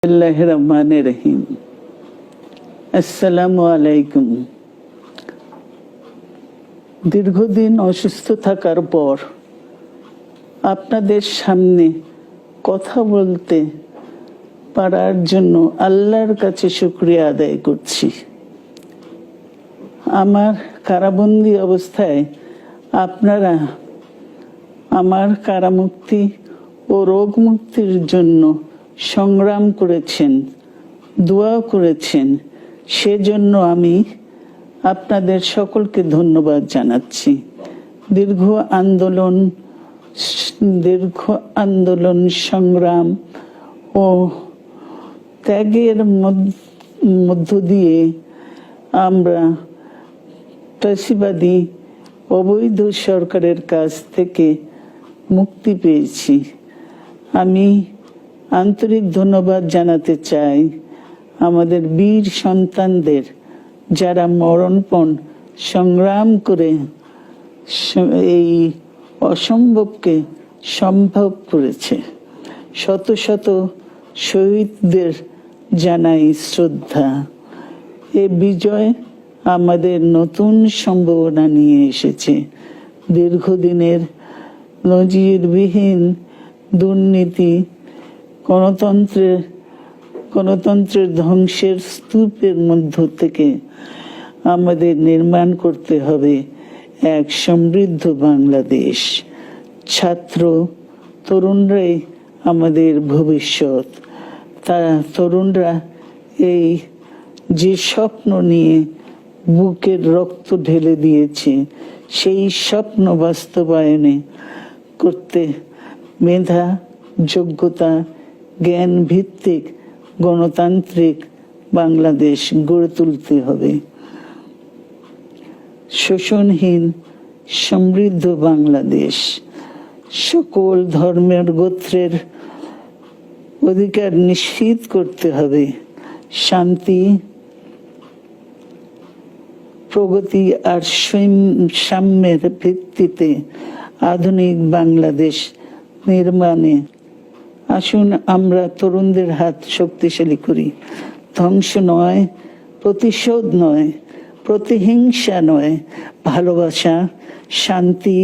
রহিম। আসসালামু আলাইকুম। দীর্ঘদিন অসুস্থ থাকার পর আপনাদের সামনে কথা বলতে পারার জন্য আল্লাহর কাছে শুকরিয়া আদায় করছি। আমার কারাবন্দী অবস্থায় আপনারা আমার কারামুক্তি ও রোগ মুক্তির জন্য সংগ্রাম করেছেন, দোয়া করেছেন, সেজন্য আমি আপনাদের সকলকে ধন্যবাদ জানাচ্ছি। দীর্ঘ আন্দোলন সংগ্রাম ও ত্যাগের মধ্য দিয়ে আমরা ফ্যাসিবাদী অবৈধ সরকারের কাছ থেকে মুক্তি পেয়েছি। আমি আন্তরিক ধন্যবাদ জানাতে চাই আমাদের বীর সন্তানদের, যারা মরণপণ সংগ্রাম করে এই অসম্ভবকে সম্ভব করেছে। শত শত শহীদদের জানাই শ্রদ্ধা। এ বিজয় আমাদের নতুন সম্ভাবনা নিয়ে এসেছে। দীর্ঘদিনের নজিরবিহীন দুর্নীতি, গণতন্ত্রের ধ্বংসের স্তূপের মধ্য থেকে আমাদের নির্মাণ করতে হবে এক সমৃদ্ধ বাংলাদেশ। ছাত্র তরুণরাই আমাদের ভবিষ্যৎ। তরুণরা এই যে স্বপ্ন নিয়ে বুকের রক্ত ঢেলে দিয়েছে, সেই স্বপ্ন বাস্তবায়নে করতে মেধা, যোগ্যতা, জ্ঞান ভিত্তিক গণতান্ত্রিক বাংলাদেশ গড়ে তুলতে হবে। শোষণহীন সমৃদ্ধ বাংলাদেশ। সকল ধর্মের গোত্রের অধিকার নিশ্চিত করতে হবে। শান্তি, প্রগতি আর সাম্যের ভিত্তিতে আধুনিক বাংলাদেশ নির্মাণে আসুন আমরা তরুণদের হাত শক্তিশালী করি। ধ্বংস নয়, প্রতিশোধ নয়, প্রতিহিংসা নয়, ভালোবাসা, শান্তি